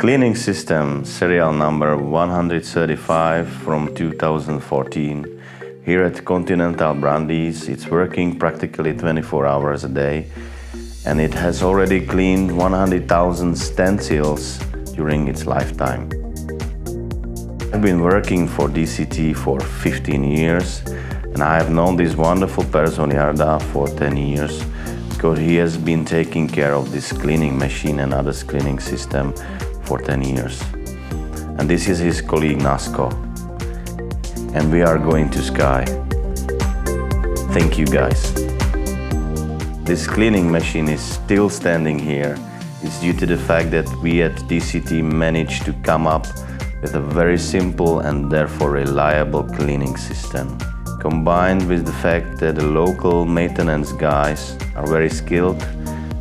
cleaning system, serial number 135 from 2014. Here at Continental Brandies, it's working practically 24 hours a day, and it has already cleaned 100,000 stencils during its lifetime. I've been working for DCT for 15 years, and I have known this wonderful person Jarda for 10 years, because he has been taking care of this cleaning machine and others cleaning system for 10 years. And this is his colleague Nasko. And we are going to Sky. Thank you guys. This cleaning machine is still standing here. It's due to the fact that we at DCT managed to come up with a very simple and therefore reliable cleaning system. Combined with the fact that the local maintenance guys are very skilled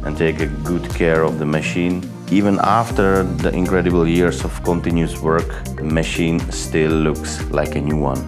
and take a good care of the machine. Even after the incredible years of continuous work, the machine still looks like a new one.